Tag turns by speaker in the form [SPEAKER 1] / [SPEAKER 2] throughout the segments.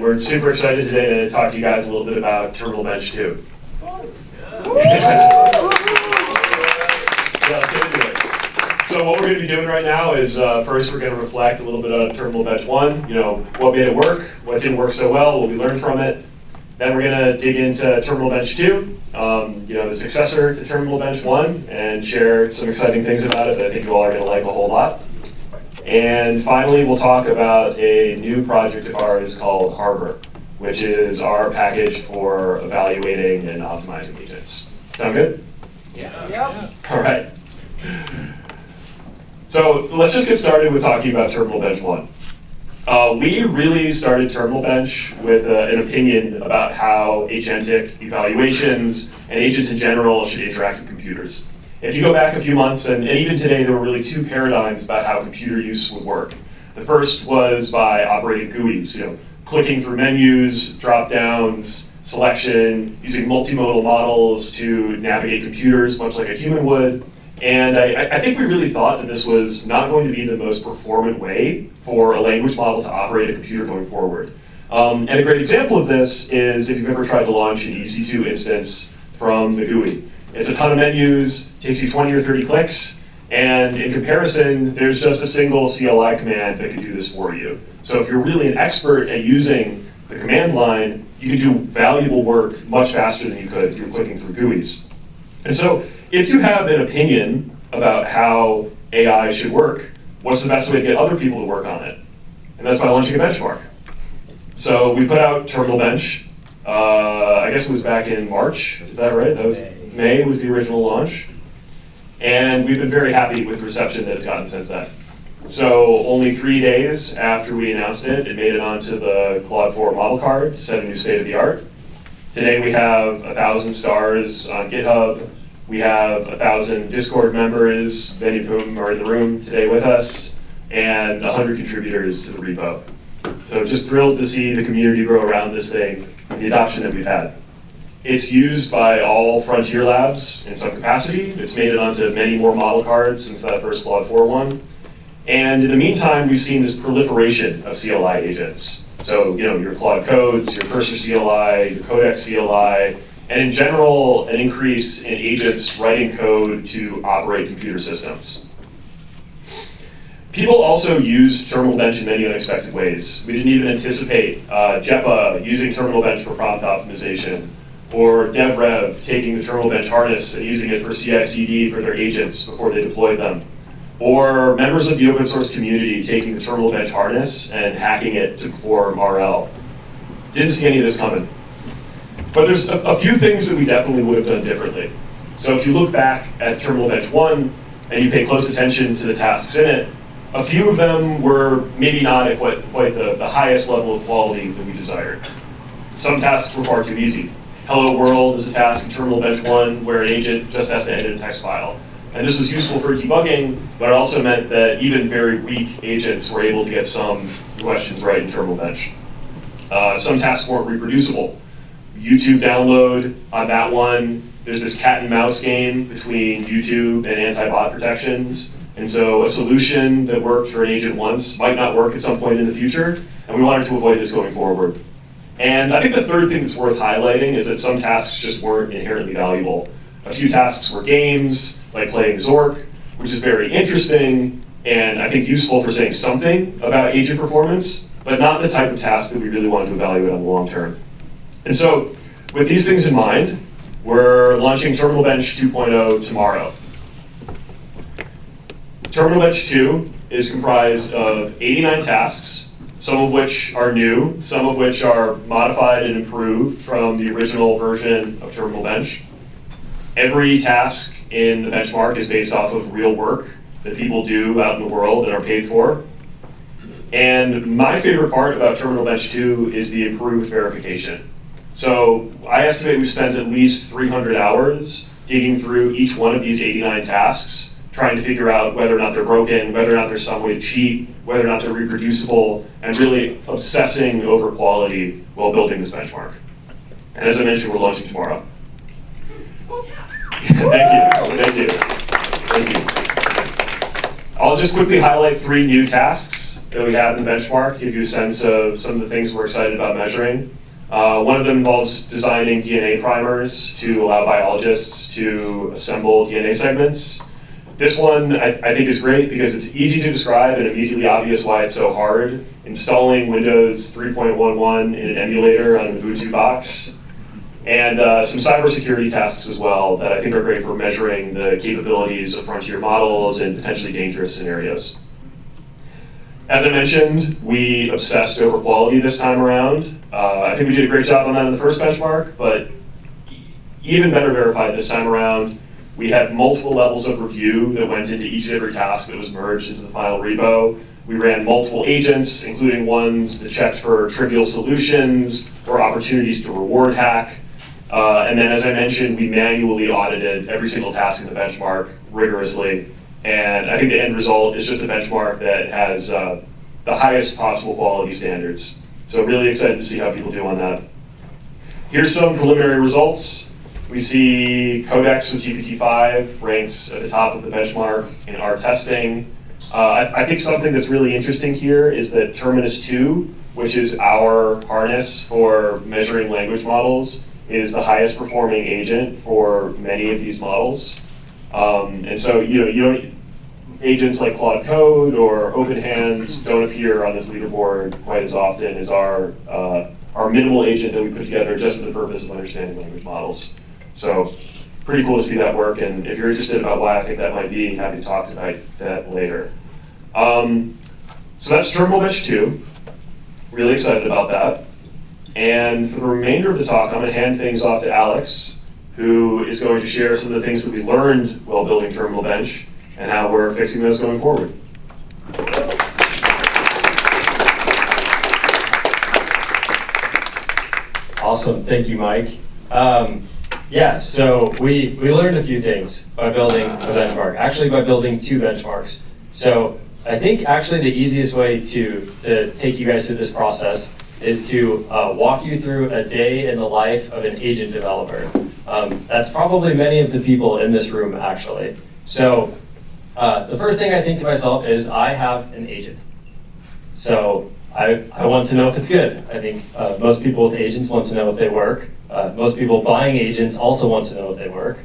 [SPEAKER 1] We're super excited today to talk to you guys a little bit about Terminal Bench 2. Let's get into it. So what we're going to be doing right now is first we're going to reflect a little bit on Terminal Bench 1, what made it work, what didn't work so well, what we learned from it. Then we're going to dig into Terminal Bench 2, the successor to Terminal Bench 1, and share some exciting things about it that I think you all are going to like a whole lot. And finally, we'll talk about a new project of ours called Harbor, which is our package for evaluating and optimizing agents. Sound good?
[SPEAKER 2] Yeah.
[SPEAKER 1] Yep. All right. So let's just get started with talking about Terminal Bench 1. We really started Terminal Bench with an opinion about how agentic evaluations and agents in general should interact with computers. If you go back a few months, and even today, there were really two paradigms about how computer use would work. The first was by operating GUIs, clicking through menus, drop-downs, selection, using multimodal models to navigate computers, much like a human would. And I think we really thought that this was not going to be the most performant way for a language model to operate a computer going forward. And a great example of this is if you've ever tried to launch an EC2 instance from the GUI. It's a ton of menus, takes you 20 or 30 clicks, and in comparison, there's just a single CLI command that can do this for you. So if you're really an expert at using the command line, you can do valuable work much faster than you could if you're clicking through GUIs. And so if you have an opinion about how AI should work, what's the best way to get other people to work on it? And that's by launching a benchmark. So we put out Terminal Bench. I guess it was back in March. Is that right? That was May was the original launch. And we've been very happy with the reception that it's gotten since then. So only 3 days after we announced it, it made it onto the Claude 4 model card to set a new state of the art. Today we have 1,000 stars on GitHub. We have 1,000 Discord members, many of whom are in the room today with us, and 100 contributors to the repo. So just thrilled to see the community grow around this thing and the adoption that we've had. It's used by all frontier labs in some capacity. It's made it onto many more model cards since that first Claude 4 one. And in the meantime, we've seen this proliferation of CLI agents. So, your Claude codes, your Cursor CLI, your Codex CLI, and in general, an increase in agents writing code to operate computer systems. People also use Terminal Bench in many unexpected ways. We didn't even anticipate JEPA using Terminal Bench for prompt optimization, or DevRev taking the Terminal Bench harness and using it for CI/CD for their agents before they deployed them, or members of the open source community taking the Terminal Bench harness and hacking it to perform RL. Didn't see any of this coming. But there's a few things that we definitely would have done differently. So if you look back at Terminal Bench 1 and you pay close attention to the tasks in it, a few of them were maybe not at quite the highest level of quality that we desired. Some tasks were far too easy. Hello World is a task in Terminal Bench 1 where an agent just has to edit a text file. And this was useful for debugging, but it also meant that even very weak agents were able to get some questions right in Terminal Bench. Some tasks weren't reproducible. YouTube download on that one, there's this cat and mouse game between YouTube and anti-bot protections. And so a solution that worked for an agent once might not work at some point in the future, and we wanted to avoid this going forward. And I think the third thing that's worth highlighting is that some tasks just weren't inherently valuable. A few tasks were games, like playing Zork, which is very interesting, and I think useful for saying something about agent performance, but not the type of task that we really wanted to evaluate on the long term. And so, with these things in mind, we're launching Terminal Bench 2.0 tomorrow. Terminal Bench 2 is comprised of 89 tasks, some of which are new, some of which are modified and improved from the original version of Terminal Bench. Every task in the benchmark is based off of real work that people do out in the world and are paid for. And my favorite part about Terminal Bench 2 is the improved verification. So I estimate we spent at least 300 hours digging through each one of these 89 tasks, trying to figure out whether or not they're broken, whether or not there's some way to cheat, whether or not they're reproducible, and really obsessing over quality while building this benchmark. And as I mentioned, we're launching tomorrow. Thank you. I'll just quickly highlight 3 new tasks. that we have in the benchmark to give you a sense of some of the things we're excited about measuring. One of them involves designing DNA primers to allow biologists to assemble DNA segments. This one I think is great because it's easy to describe and immediately obvious why it's so hard. Installing Windows 3.11 in an emulator on an Ubuntu box, and some cybersecurity tasks as well that I think are great for measuring the capabilities of frontier models in potentially dangerous scenarios. As I mentioned, we obsessed over quality this time around. I think we did a great job on that in the first benchmark, but even better verified this time around. We had multiple levels of review that went into each and every task that was merged into the final repo. We ran multiple agents, including ones that checked for trivial solutions or opportunities to reward hack. And then, as I mentioned, we manually audited every single task in the benchmark rigorously. And I think the end result is just a benchmark that has the highest possible quality standards. So really excited to see how people do on that. Here's some preliminary results. We see Codex with GPT-5 ranks at the top of the benchmark in our testing. I think something that's really interesting here is that Terminus 2, which is our harness for measuring language models, is the highest performing agent for many of these models. And so you don't, agents like Claude Code or OpenHands don't appear on this leaderboard quite as often as our minimal agent that we put together just for the purpose of understanding language models. So pretty cool to see that work, and if you're interested about why I think that might be, happy to talk about that later. So that's Terminal Bench 2. Really excited about that. And for the remainder of the talk, I'm going to hand things off to Alex, who is going to share some of the things that we learned while building Terminal Bench and how we're fixing those going forward.
[SPEAKER 2] Awesome, thank you, Mike. Yeah, so we learned a few things by building a benchmark, actually by building two benchmarks. So I think actually the easiest way to take you guys through this process is to walk you through a day in the life of an agent developer. That's probably many of the people in this room, actually. So the first thing I think to myself is I have an agent. So I want to know if it's good. I think most people with agents want to know if they work. Most people buying agents also want to know if they work.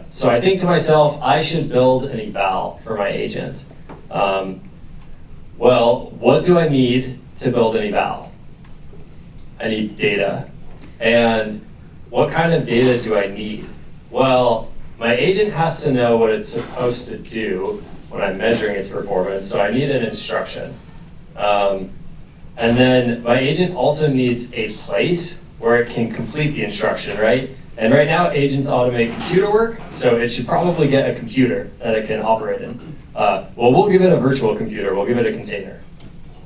[SPEAKER 2] So I think to myself, I should build an eval for my agent. Well, what do I need to build an eval? I need data. And what kind of data do I need? Well, my agent has to know what it's supposed to do when I'm measuring its performance, so I need an instruction. And then my agent also needs a place where it can complete the instruction, right? And right now, agents automate computer work, so it should probably get a computer that it can operate in. Well, we'll give it a virtual computer, we'll give it a container.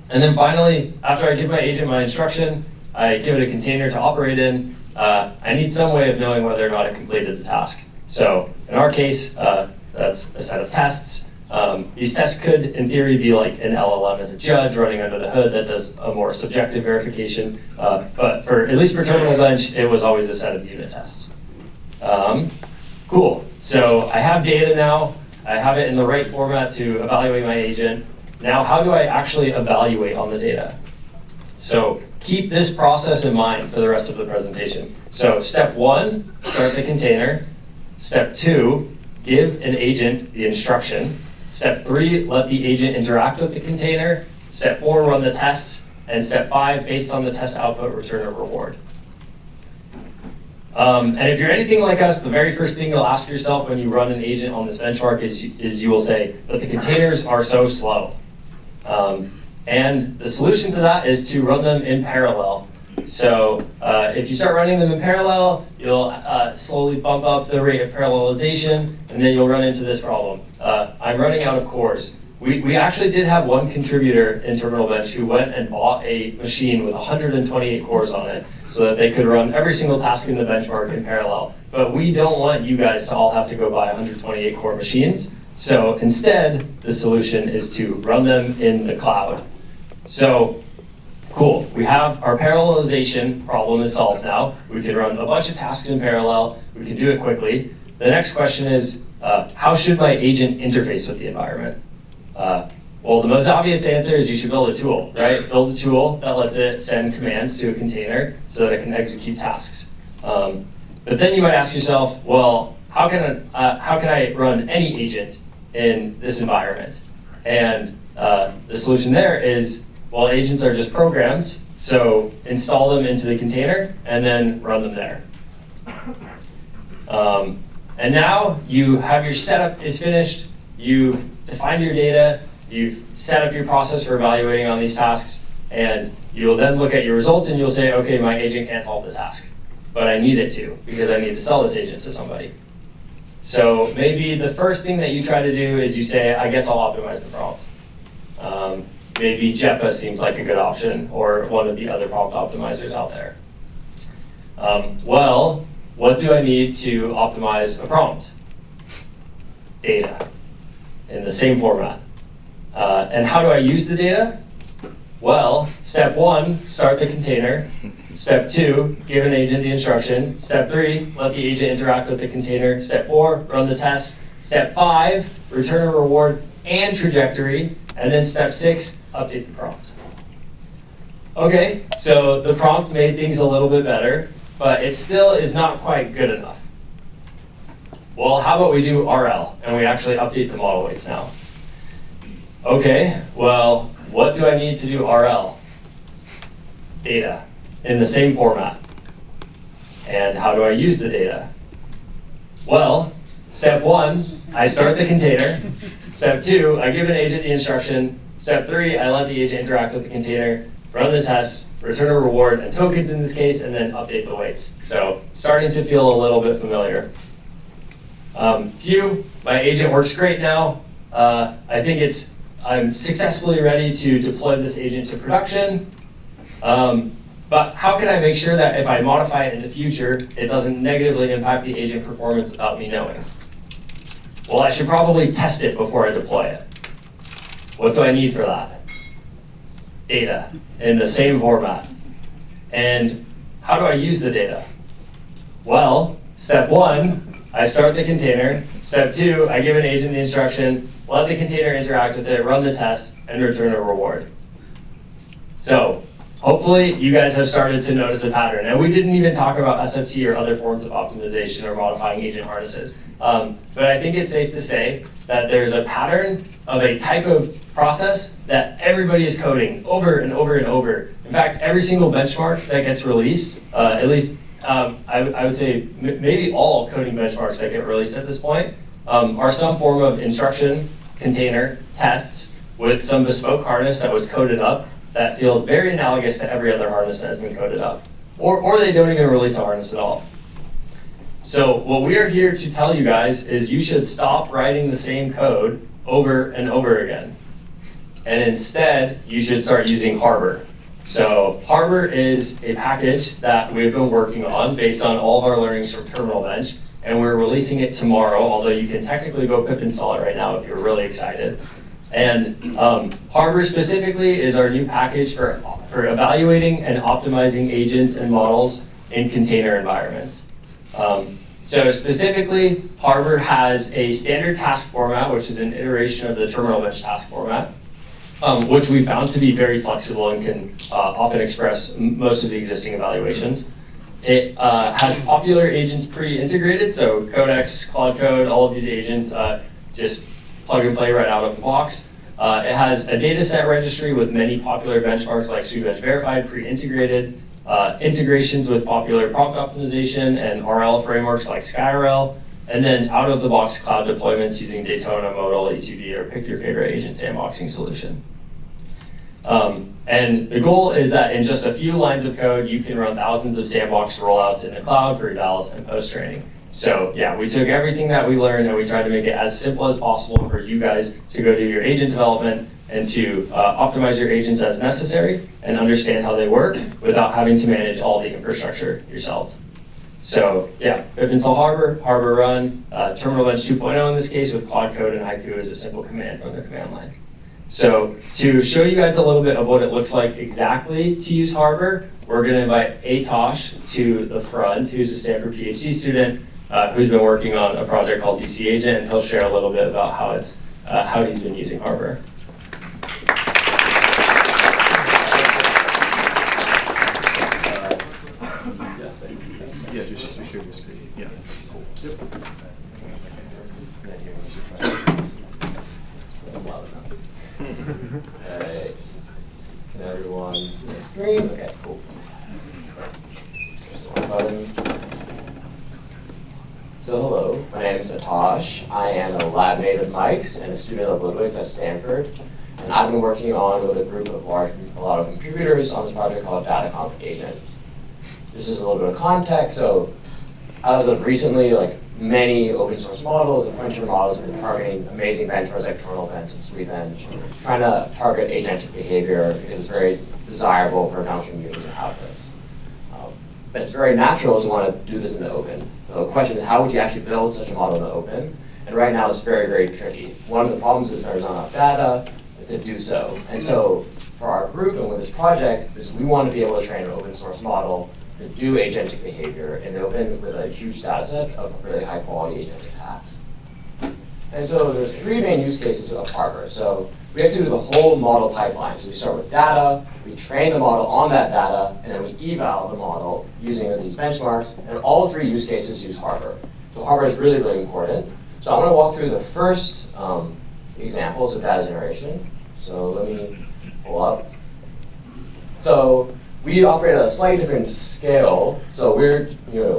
[SPEAKER 2] And then finally, after I give my agent my instruction, I give it a container to operate in. I need some way of knowing whether or not it completed the task. So in our case, that's a set of tests. These tests could, in theory, be like an LLM as a judge running under the hood that does a more subjective verification. But at least for Terminal Bench, it was always a set of unit tests. Cool. So I have data now. I have it in the right format to evaluate my agent. Now, how do I actually evaluate on the data? So keep this process in mind for the rest of the presentation. So step 1, start the container. Step 2, give an agent the instruction. Step 3, let the agent interact with the container. Step 4, run the tests. And step 5, based on the test output, return a reward. And if you're anything like us, the very first thing you'll ask yourself when you run an agent on this benchmark is you will say that the containers are so slow. And the solution to that is to run them in parallel. So if you start running them in parallel, you'll slowly bump up the rate of parallelization, and then you'll run into this problem. I'm running out of cores. We actually did have one contributor in Terminal Bench who went and bought a machine with 128 cores on it so that they could run every single task in the benchmark in parallel. But we don't want you guys to all have to go buy 128 core machines. So instead, the solution is to run them in the cloud. So cool, we have our parallelization problem is solved now. We can run a bunch of tasks in parallel. We can do it quickly. The next question is, how should my agent interface with the environment? Well, the most obvious answer is you should build a tool, right? Build a tool that lets it send commands to a container so that it can execute tasks. But then you might ask yourself, well, how can I run any agent in this environment? And the solution there is, well, agents are just programs, so install them into the container and then run them there. And now you have your setup is finished, you've defined your data, you've set up your process for evaluating on these tasks, and you'll then look at your results and you'll say, okay, my agent can't solve the task, but I need it to because I need to sell this agent to somebody. So maybe the first thing that you try to do is you say, I guess I'll optimize the prompt. Maybe JEPA seems like a good option, or one of the other prompt optimizers out there. Well, what do I need to optimize a prompt? Data in the same format. And how do I use the data? Well, step 1, start the container. Step 2, give an agent the instruction. Step 3, let the agent interact with the container. Step 4, run the test. Step 5, return a reward and trajectory. And then step 6, update the prompt. Okay, so the prompt made things a little bit better, but it still is not quite good enough. Well, how about we do RL, and we actually update the model weights now? Okay, well, what do I need to do RL? Data, in the same format. And how do I use the data? Well, step 1, I start the container. Step 2, I give an agent the instruction. Step 3, I let the agent interact with the container, run the tests, return a reward and tokens in this case, and then update the weights. So starting to feel a little bit familiar. My agent works great now. I think I'm successfully ready to deploy this agent to production. But how can I make sure that if I modify it in the future, it doesn't negatively impact the agent performance without me knowing? Well, I should probably test it before I deploy it. What do I need for that? Data in the same format. And how do I use the data? Well, step 1, I start the container. Step 2, I give an agent the instruction, let the container interact with it, run the test, and return a reward. So hopefully you guys have started to notice a pattern. And we didn't even talk about SFT or other forms of optimization or modifying agent harnesses. But I think it's safe to say that there's a pattern of a type of process that everybody is coding over and over and over. In fact, every single benchmark that gets released, at least I would say maybe all coding benchmarks that get released at this point, are some form of instruction, container, tests with some bespoke harness that was coded up that feels very analogous to every other harness that has been coded up. Or they don't even release a harness at all. So what we are here to tell you guys is you should stop writing the same code over and over again. And instead, you should start using Harbor. So Harbor is a package that we've been working on based on all of our learnings from Terminal Bench. And we're releasing it tomorrow, although you can technically go pip install it right now if you're really excited. And Harbor specifically is our new package for evaluating and optimizing agents and models in container environments. So specifically, Harbor has a standard task format, which is an iteration of the Terminal Bench task format, which we found to be very flexible and can often express most of the existing evaluations. It has popular agents pre-integrated, so Codex, Cloud Code, all of these agents just plug and play right out of the box. It has a data set registry with many popular benchmarks like SweetBench Verified pre-integrated, integrations with popular prompt optimization and RL frameworks like SkyRL, and then out-of-the-box cloud deployments using Daytona, Modal, E2B, or pick your favorite agent sandboxing solution. And the goal is that in just a few lines of code, you can run thousands of sandboxed rollouts in the cloud for evals and post-training. So yeah, we took everything that we learned and we tried to make it as simple as possible for you guys to go do your agent development and to optimize your agents as necessary and understand how they work without having to manage all the infrastructure yourselves. So yeah, pip install Harbor, Harbor run, Terminal Bench 2.0 in this case with Cloud Code and Haiku is a simple command from the command line. So to show you guys a little bit of what it looks like exactly to use Harbor, we're going to invite Atosh to the front, who's a Stanford PhD student who's been working on a project called DC Agent, and he'll share a little bit about how he's been using Harbor.
[SPEAKER 3] Yeah, just share your screen. Yeah. Cool. Yep.
[SPEAKER 2] Alright. Can everyone see the screen? Okay, cool. Press the one button. So hello, my name is Atash. I am a lab mate of Mike's and a student of Ludwig's at Stanford. And I've been working on with a group of a lot of contributors on this project called Data Agent. This is a little bit of context. So as of recently, like many open source models and frontier models have been targeting amazing benchmarks like TornelBench and SweetBench, trying to target agentic behavior because it's very desirable for downstream users to have this. But it's very natural to want to do this in the open. So the question is, how would you actually build such a model in the open? And right now it's very, very tricky. One of the problems is there's not enough data to do so. And so for our group and with this project, is we want to be able to train an open source model to do agentic behavior in the open with a huge data set of really high quality agentic tasks. And so there's three main use cases of Harbor. So we have to do the whole model pipeline. So we start with data, we train the model on that data, and then we eval the model using these benchmarks. And all three use cases use Harbor. So Harbor is really, really important. So I want to walk through the first examples of data generation. So let me pull up. So we operate at a slightly different scale. So we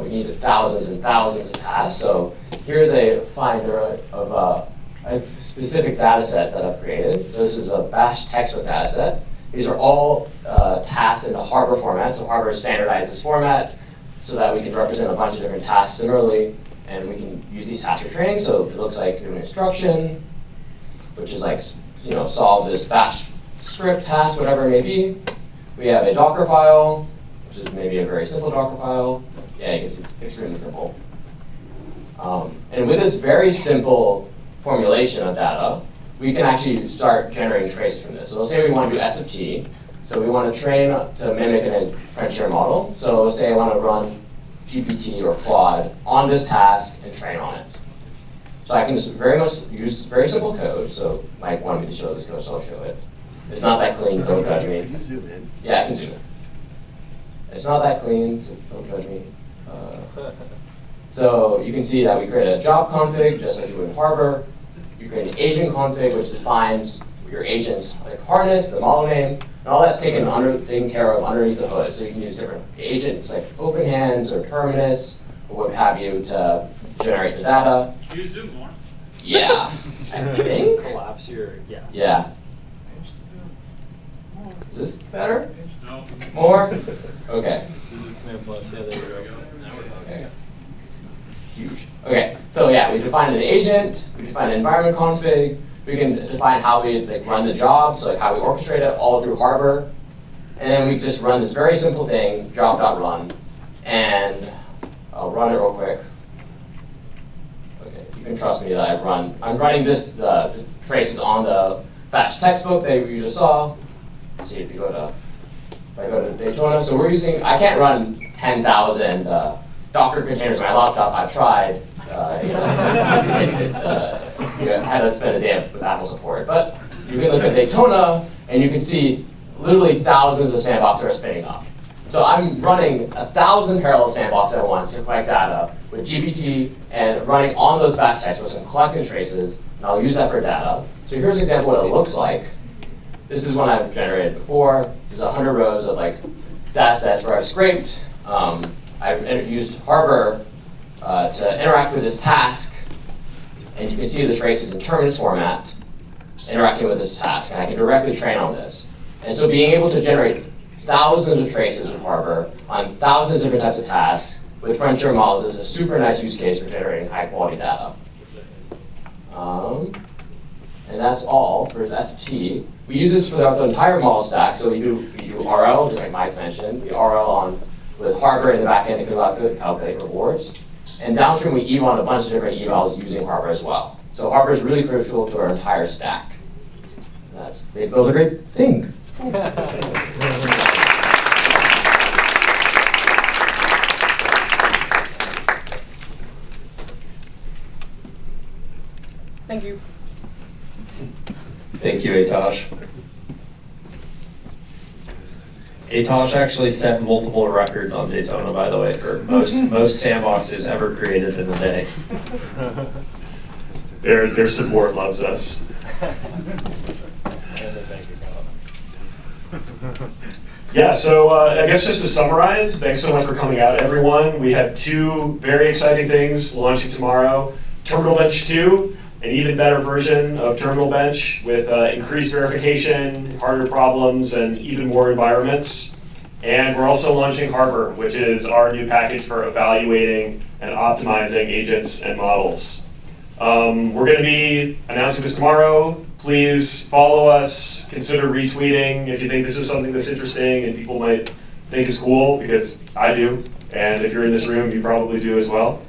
[SPEAKER 2] need thousands and thousands of tasks. So here's a finder of a specific data set that I've created. So this is a bash textbook data set. These are all tasks in the Harbor format. So Harbor standardized this format so that we can represent a bunch of different tasks similarly. And we can use these tasks for training. So it looks like an instruction, which is like, solve this bash script task, whatever it may be. We have a Docker file, which is maybe a very simple Docker file. Yeah, you can see it's extremely simple. And with this very simple formulation of data, we can actually start generating traces from this. So let's say we want to do SFT. So we want to train to mimic a frontier model. So let's say I want to run GPT or Claude on this task and train on it. So I can just very much use very simple code. So Mike wanted me to show this code, so I'll show it. It's not that clean, don't judge me.
[SPEAKER 3] Can you zoom in?
[SPEAKER 2] Yeah, I can zoom in. It's not that clean, so don't judge me. So you can see that we create a job config, just like you would in Harbor. You create an agent config, which defines your agent's harness, the model name, and all that's taken care of underneath the hood. So you can use different agents like OpenHands or Terminus or what have you to generate the data.
[SPEAKER 4] You zoom more.
[SPEAKER 2] Yeah, I think.
[SPEAKER 5] Collapse your, yeah.
[SPEAKER 2] Yeah. Is this better?
[SPEAKER 4] No.
[SPEAKER 2] More? Okay.
[SPEAKER 5] This is Command Plus, yeah, there we go.
[SPEAKER 2] Okay. Huge. Okay, so yeah, we define an agent, we define an environment config, we can define how we run the job, so how we orchestrate it all through Harbor, and then we just run this very simple thing, job.run, and I'll run it real quick. Okay, you can trust me that I'm running this, the traces on the bash textbook that you just saw. See if you if I go to Daytona, so we're using, I can't run 10,000 Docker containers on my laptop. I've tried. I had to spend a day with Apple support. But you can look at Daytona, and you can see literally thousands of sandboxes are spinning up. So I'm running 1,000 parallel sandboxes at once to collect data with GPT and running on those bash textbooks and collecting traces, and I'll use that for data. So here's an example of what it looks like. This is one I've generated before. There's 100 rows of data sets where I've scraped. I've used Harbor to interact with this task, and you can see the traces in Terminus format interacting with this task, and I can directly train on this. And so being able to generate thousands of traces with Harbor on thousands of different types of tasks with frontier models is a super nice use case for generating high quality data. And that's all for SFT. We use this for the entire model stack. So we do RL, just like Mike mentioned. We RL with Harbor in the back end to calculate rewards. And downstream, we eval on a bunch of different evals using Harbor as well. So Harbor is really crucial to our entire stack. They built a great thing.
[SPEAKER 5] Thank you.
[SPEAKER 2] Thank you, Atash. Atosh actually set multiple records on Daytona, by the way, for most sandboxes ever created in a day.
[SPEAKER 1] Their support loves us. Yeah, so I guess just to summarize, thanks so much for coming out, everyone. We have two very exciting things launching tomorrow. Terminal Bench 2, an even better version of Terminal Bench with increased verification, harder problems, and even more environments. And we're also launching Harbor, which is our new package for evaluating and optimizing agents and models. We're going to be announcing this tomorrow. Please follow us, consider retweeting if you think this is something that's interesting and people might think is cool, because I do. And if you're in this room, you probably do as well.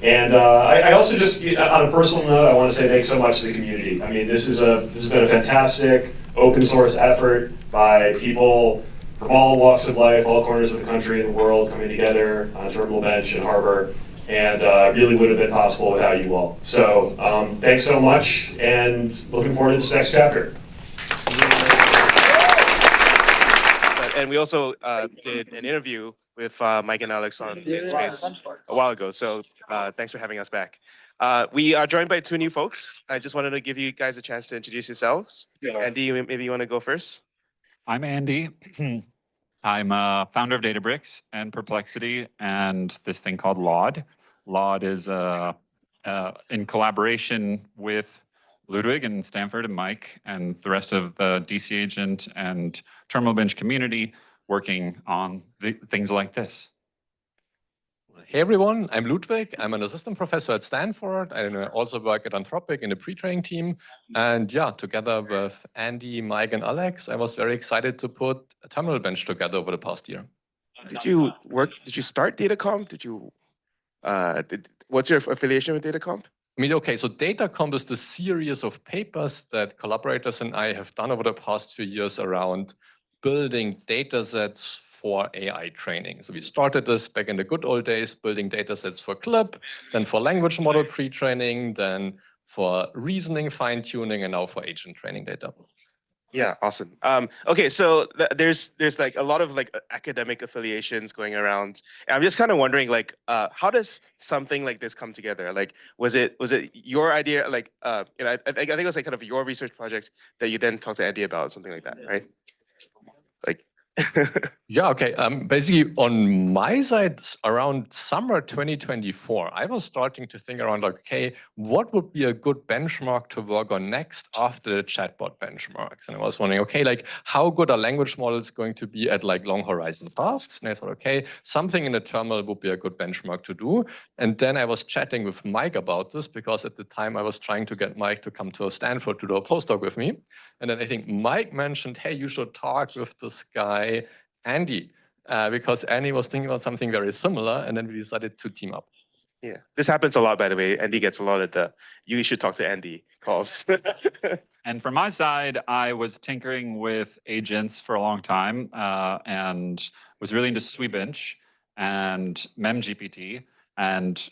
[SPEAKER 1] And I also just, on a personal note, I want to say thanks so much to the community. I mean, this has been a fantastic open source effort by people from all walks of life, all corners of the country and the world coming together on Terminal Bench and Harbor. And really would have been possible without you all. So thanks so much, and looking forward to this next chapter.
[SPEAKER 4] And we also did an interview with Mike and Alex on Space a while ago. So thanks for having us back. We are joined by two new folks. I just wanted to give you guys a chance to introduce yourselves. Andy, maybe you want to go first?
[SPEAKER 3] I'm Andy. I'm a founder of Databricks and Perplexity and this thing called Laud. Laud is in collaboration with Ludwig and Stanford and Mike and the rest of the DC Agent and Terminal Bench community working on things like this.
[SPEAKER 6] Hey everyone, I'm Ludwig. I'm an assistant professor at Stanford. I also work at Anthropic in the pre-training team. And yeah, together with Andy, Mike, and Alex, I was very excited to put a Terminal Bench together over the past year.
[SPEAKER 4] Did you start Datacomp? What's your affiliation with Datacomp?
[SPEAKER 6] I mean, okay, so Datacomp is the series of papers that collaborators and I have done over the past few years around building data sets for AI training. So we started this back in the good old days, building data sets for CLIP, then for language model pre-training, then for reasoning fine-tuning, and now for agent training data.
[SPEAKER 4] Yeah, awesome. Okay, so there's like a lot of like academic affiliations going around. And I'm just kind of wondering, like, how does something like this come together? Like, was it your idea? Like, I think it was like kind of your research projects that you then talked to Andy about, something like that, right? Like.
[SPEAKER 6] Yeah, okay. Basically, on my side, around summer 2024, I was starting to think around, like, okay, what would be a good benchmark to work on next after the chatbot benchmarks? And I was wondering, okay, like, how good are language models going to be at like long horizon tasks? And I thought, okay, something in the terminal would be a good benchmark to do. And then I was chatting with Mike about this because at the time I was trying to get Mike to come to Stanford to do a postdoc with me. And then I think Mike mentioned, hey, you should talk with this guy, Andy, because Andy was thinking about something very similar, and then we decided to team up.
[SPEAKER 4] Yeah, this happens a lot, by the way. Andy gets a lot of the "you should talk to Andy" calls.
[SPEAKER 3] And from my side, I was tinkering with agents for a long time and was really into Sweetbench and MemGPT. And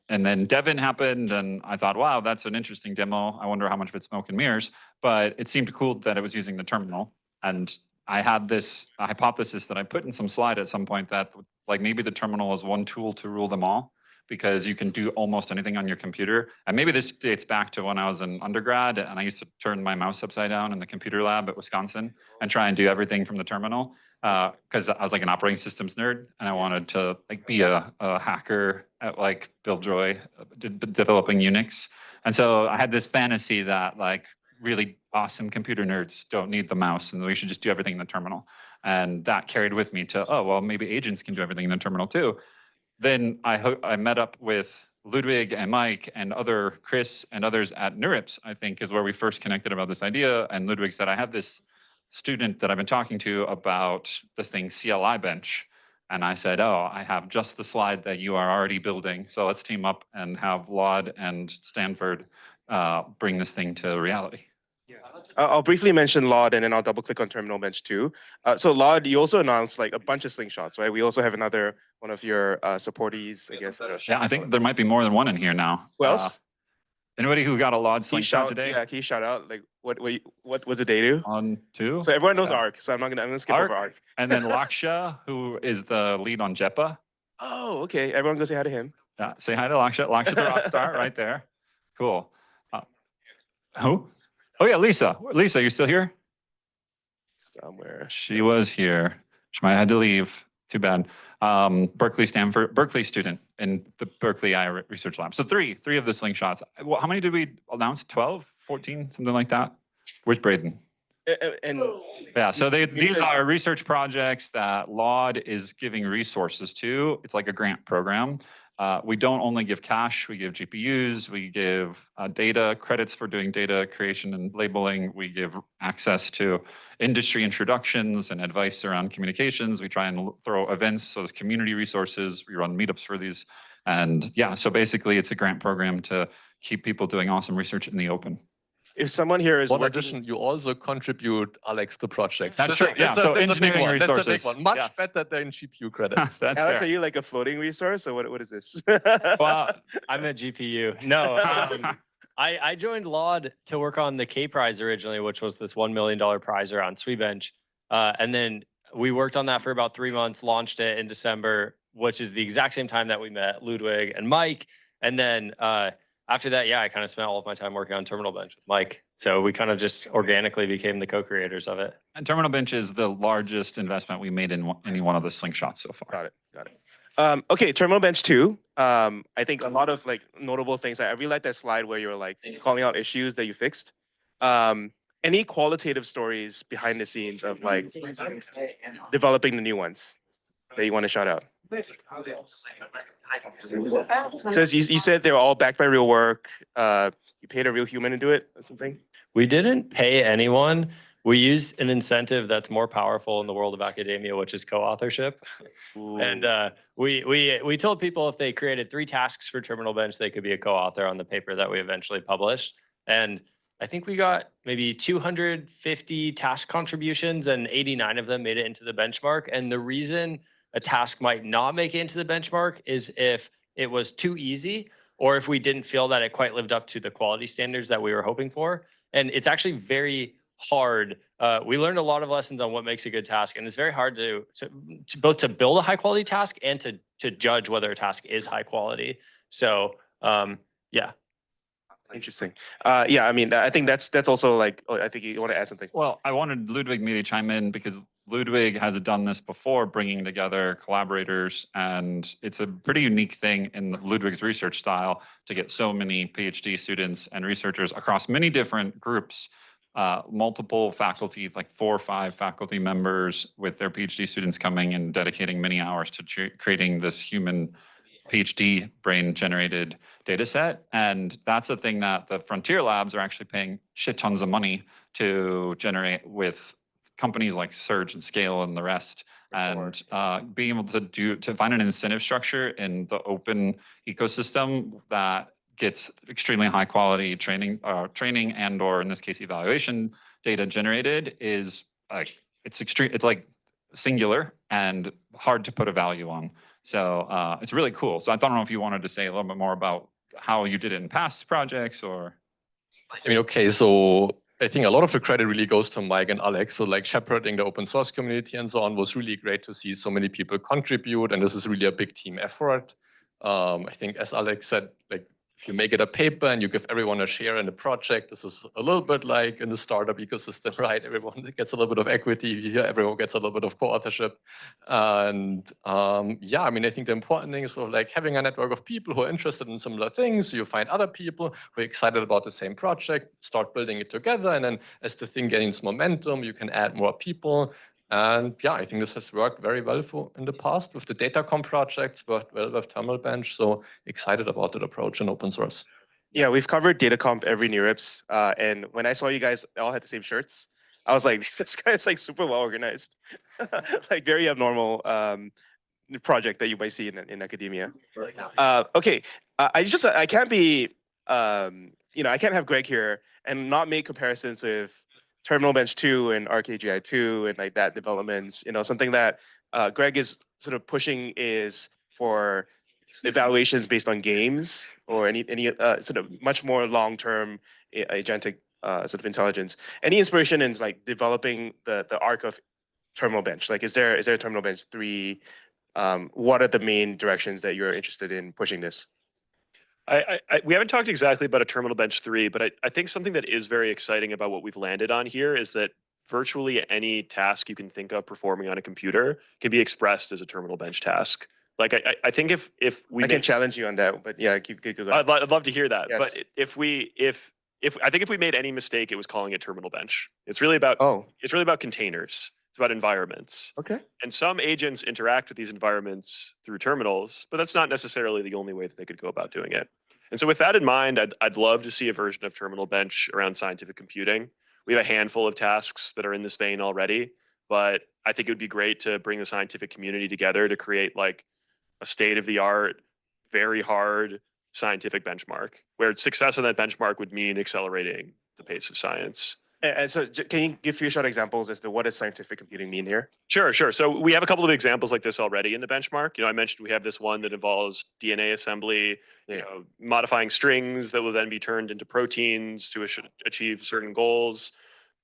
[SPEAKER 3] then Devin happened, and I thought, wow, that's an interesting demo. I wonder how much of it's smoke and mirrors. But it seemed cool that it was using the terminal. And I had this hypothesis that I put in some slide at some point that like maybe the terminal is one tool to rule them all, because you can do almost anything on your computer. And maybe this dates back to when I was an undergrad and I used to turn my mouse upside down in the computer lab at Wisconsin and try and do everything from the terminal, because I was like an operating systems nerd and I wanted to like be a hacker at like Billjoy developing Unix. And so I had this fantasy that like really awesome computer nerds don't need the mouse and we should just do everything in the terminal. And that carried with me to, oh, well, maybe agents can do everything in the terminal too. Then I met up with Ludwig and Mike and Chris and others at NeurIPS, I think is where we first connected about this idea. And Ludwig said, I have this student that I've been talking to about this thing, CLI bench. And I said, oh, I have just the slide that you are already building. So let's team up and have Laud and Stanford bring this thing to reality.
[SPEAKER 4] I'll briefly mention Laud and then I'll double click on Terminal Bench 2. So Laud, you also announced like a bunch of slingshots, right? We also have another one of your supportees, I guess.
[SPEAKER 3] Yeah, I think there might be more than one in here now.
[SPEAKER 4] Who else?
[SPEAKER 3] Anybody who got a Lod
[SPEAKER 4] Can you
[SPEAKER 3] slingshot
[SPEAKER 4] shout?
[SPEAKER 3] today?
[SPEAKER 4] Yeah, can you shout out like what was the day do?
[SPEAKER 3] On 2.
[SPEAKER 4] So everyone knows
[SPEAKER 3] Yeah.
[SPEAKER 4] Arc, so I'm gonna skip
[SPEAKER 3] Arc.
[SPEAKER 4] over Arc.
[SPEAKER 3] And then Laksha, who is the lead on JEPA.
[SPEAKER 4] Oh, okay. Everyone go say hi to him.
[SPEAKER 3] Yeah, say hi to Laksha. Laksha's a rock star right there. Cool. Who? Oh yeah, Lisa. Lisa, you still here?
[SPEAKER 4] Somewhere.
[SPEAKER 3] She was here. She might have had to leave. Too bad. Berkeley student in the Berkeley AI Research Lab. So three of the slingshots. Well, how many did we announce? 12, 14, something like that? Where's Braden?
[SPEAKER 4] And
[SPEAKER 3] Yeah, so these are research projects that Laud is giving resources to. It's like a grant program. We don't only give cash, we give GPUs, we give data, credits for doing data creation and labeling. We give access to industry introductions and advice around communications. We try and throw events, so there's community resources. We run meetups for these. And yeah, so basically it's a grant program to keep people doing awesome research in the open.
[SPEAKER 4] if someone here is
[SPEAKER 6] In
[SPEAKER 4] working,
[SPEAKER 6] addition, you also contribute, Alex, to projects.
[SPEAKER 3] That's true. Yeah, so engineering resources.
[SPEAKER 6] That's a big one. Much
[SPEAKER 3] Yes.
[SPEAKER 6] better than GPU credits.
[SPEAKER 3] That's
[SPEAKER 4] Alex,
[SPEAKER 3] fair.
[SPEAKER 4] are you like a floating resource or what is this?
[SPEAKER 2] Well, I'm at GPU. No, I joined Laud to work on the K prize originally, which was this $1 million prize around Sweetbench. And then we worked on that for about 3 months, launched it in December, which is the exact same time that we met Ludwig and Mike. And then after that, yeah, I kind of spent all of my time working on Terminal Bench with Mike. So we kind of just organically became the co-creators of it.
[SPEAKER 3] And Terminal Bench is the largest investment we made in any one of the slingshots so far.
[SPEAKER 4] Got it. Okay, Terminal Bench 2. I think a lot of like notable things. I really like that slide where you were like calling out issues that you fixed. Any qualitative stories behind the scenes of like developing the new ones that you want to shout out? So you said they were all backed by real work. You paid a real human to do it or something?
[SPEAKER 2] We didn't pay anyone. We used an incentive that's more powerful in the world of academia, which is co-authorship. And we told people if they created 3 tasks for Terminal Bench, they could be a co-author on the paper that we eventually published. And I think we got maybe 250 task contributions and 89 of them made it into the benchmark. And the reason a task might not make it into the benchmark is if it was too easy or if we didn't feel that it quite lived up to the quality standards that we were hoping for. And it's actually very hard. We learned a lot of lessons on what makes a good task, and it's very hard to both to build a high quality task and to judge whether a task is high quality. So yeah.
[SPEAKER 4] Interesting. Yeah, I mean, I think that's also like, I think you want to add something.
[SPEAKER 3] Well, I wanted Ludwig maybe to chime in because Ludwig has done this before, bringing together collaborators, and it's a pretty unique thing in Ludwig's research style to get so many PhD students and researchers across many different groups, multiple faculty, like 4 or 5 faculty members with their PhD students coming and dedicating many hours to creating this human PhD brain generated data set. And that's a thing that the frontier labs are actually paying shit tons of money to generate with companies like Surge and Scale and the rest. And being able to find an incentive structure in the open ecosystem that gets extremely high quality training and or in this case evaluation data generated is like it's like singular and hard to put a value on. So it's really cool. So I don't know if you wanted to say a little bit more about how you did it in past projects or.
[SPEAKER 6] I mean, okay, so I think a lot of the credit really goes to Mike and Alex. So like shepherding the open source community and so on was really great to see so many people contribute. And this is really a big team effort. I think as Alex said, like if you make it a paper and you give everyone a share in the project, this is a little bit like in the startup ecosystem, right? Everyone gets a little bit of equity here, everyone gets a little bit of co-authorship. And yeah, I mean, I think the important thing is sort of like having a network of people who are interested in similar things. You find other people who are excited about the same project, start building it together. And then as the thing gains momentum, you can add more people. And yeah, I think this has worked very well in the past with the Datacom projects, worked well with Terminal Bench. So excited about that approach in open source.
[SPEAKER 4] Yeah, we've covered Datacomp every NeurIPS. And when I saw you guys all had the same shirts, I was like, this guy is like super well organized, like very abnormal project that you might see in academia. Okay, I can't be, I can't have Greg here and not make comparisons with Terminal Bench 2 and RKGI 2 and like that developments. Something that Greg is sort of pushing is for evaluations based on games or any sort of much more long-term agentic sort of intelligence? Any inspiration in like developing the arc of terminal bench? Like, is there a terminal bench 3? What are the main directions that you're interested in pushing this?
[SPEAKER 1] We haven't talked exactly about a terminal bench 3, but I think something that is very exciting about what we've landed on here is that virtually any task you can think of performing on a computer can be expressed as a terminal bench task. Like I think if we
[SPEAKER 4] I can challenge you on that, but yeah, keep going.
[SPEAKER 1] I'd love to hear that.
[SPEAKER 4] Yes.
[SPEAKER 1] But if I think if we made any mistake, it was calling it terminal bench. It's really about containers. It's about environments.
[SPEAKER 4] Okay.
[SPEAKER 1] And some agents interact with these environments through terminals, but that's not necessarily the only way that they could go about doing it. And so with that in mind, I'd love to see a version of terminal bench around scientific computing. We have a handful of tasks that are in this vein already, but I think it would be great to bring the scientific community together to create like a state-of-the-art, very hard scientific benchmark, where success on that benchmark would mean accelerating the pace of science.
[SPEAKER 4] And so can you give a few short examples as to what does scientific computing mean here?
[SPEAKER 1] Sure. So we have a couple of examples like this already in the benchmark. I mentioned we have this one that involves DNA assembly, modifying strings that will then be turned into proteins to achieve certain goals.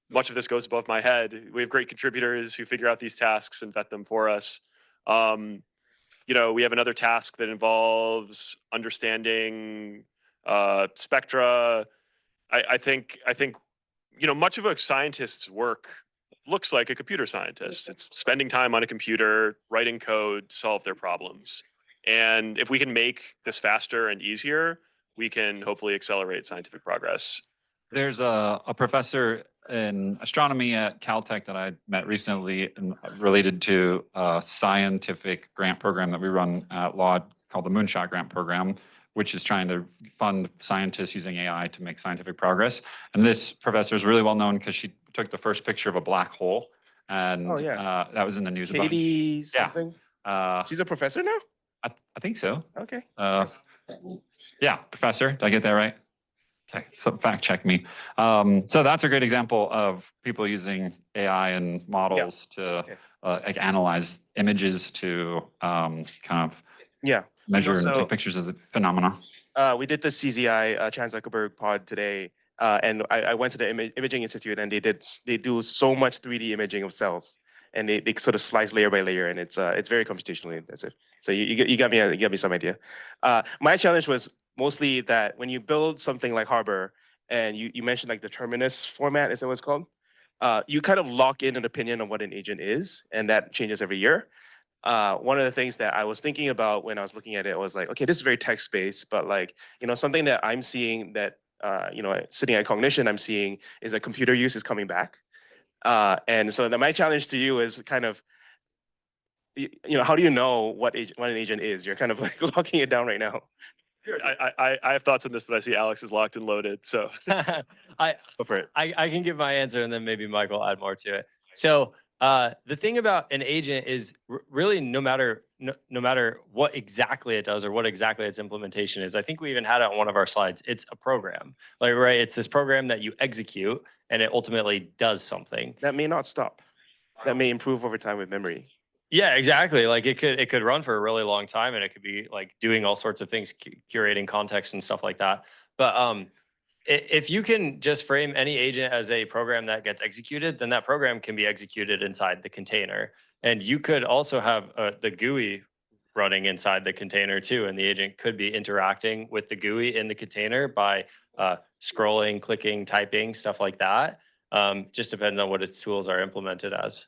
[SPEAKER 1] Much of this goes above my head. We have great contributors who figure out these tasks and vet them for us. We have another task that involves understanding spectra. I think much of a scientist's work looks like a computer scientist. It's spending time on a computer, writing code to solve their problems. And if we can make this faster and easier, we can hopefully accelerate scientific progress.
[SPEAKER 3] There's a professor in astronomy at Caltech that I met recently related to a scientific grant program that we run at Law called the Moonshot Grant Program, which is trying to fund scientists using AI to make scientific progress. And this professor is really well known because she took the first picture of a black hole, and that was in the news.
[SPEAKER 4] Katie something?
[SPEAKER 3] Yeah.
[SPEAKER 4] She's a professor now?
[SPEAKER 3] I think so.
[SPEAKER 4] Okay.
[SPEAKER 3] Nice. Yeah, professor. Did I get that right? Okay, so fact check me. So that's a great example of people using AI and models to like analyze images to kind of measure and take pictures of the phenomena.
[SPEAKER 4] We did the CZI Chan Zuckerberg pod today, and I went to the Imaging Institute, and they do so much 3D imaging of cells, and they sort of slice layer by layer, and it's very computationally intensive. So you got me some idea. My challenge was mostly that when you build something like Harbor, and you mentioned like the terminus format, is that what it's called? You kind of lock in an opinion on what an agent is, and that changes every year. One of the things that I was thinking about when I was looking at it was like, okay, this is very text-based, but like, something that I'm seeing that, sitting at Cognition, I'm seeing is that computer use is coming back. And so my challenge to you is kind of, how do you know what an agent is? You're kind of like locking it down right now.
[SPEAKER 1] I have thoughts on this, but I see Alex is locked and loaded, so go for it.
[SPEAKER 2] I can give my answer, and then maybe Mike will add more to it. So the thing about an agent is really no matter what exactly it does or what exactly its implementation is. I think we even had it on one of our slides. It's a program, right? It's this program that you execute, and it ultimately does something.
[SPEAKER 4] That may not stop. That may improve over time with memory.
[SPEAKER 2] Yeah, exactly. Like it could run for a really long time, and it could be like doing all sorts of things, curating context and stuff like that. But if you can just frame any agent as a program that gets executed, then that program can be executed inside the container. And you could also have the GUI running inside the container too, and the agent could be interacting with the GUI in the container by scrolling, clicking, typing, stuff like that. Just depends on what its tools are implemented as.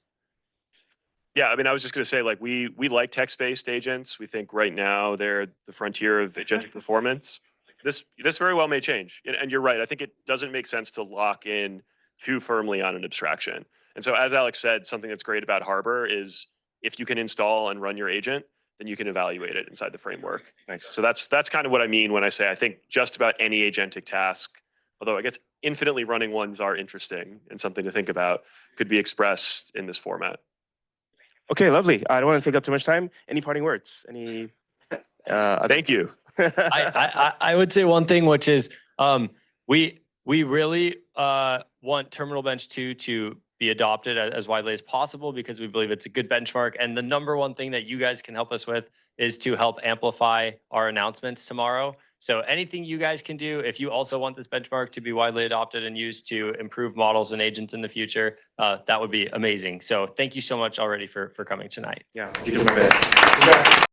[SPEAKER 1] Yeah, I mean, I was just going to say, like, we like text-based agents. We think right now they're the frontier of agentic performance. This very well may change. And you're right. I think it doesn't make sense to lock in too firmly on an abstraction. And so as Alex said, something that's great about Harbor is if you can install and run your agent, then you can evaluate it inside the framework.
[SPEAKER 4] Nice.
[SPEAKER 1] So that's kind of what I mean when I say I think just about any agentic task, although I guess infinitely running ones are interesting and something to think about, could be expressed in this format.
[SPEAKER 4] Okay, lovely. I don't want to take up too much time. Any parting words? Any?
[SPEAKER 1] Thank you.
[SPEAKER 2] I would say one thing, which is we really want Terminal Bench 2 to
[SPEAKER 5] be adopted as widely as possible because we believe it's a good benchmark. And the number one thing that you guys can help us with is to help amplify our announcements tomorrow. So anything you guys can do, if you also want this benchmark to be widely adopted and used to improve models and agents in the future, that would be amazing. So thank you so much already for coming tonight.
[SPEAKER 4] Yeah, you do my best. Congrats.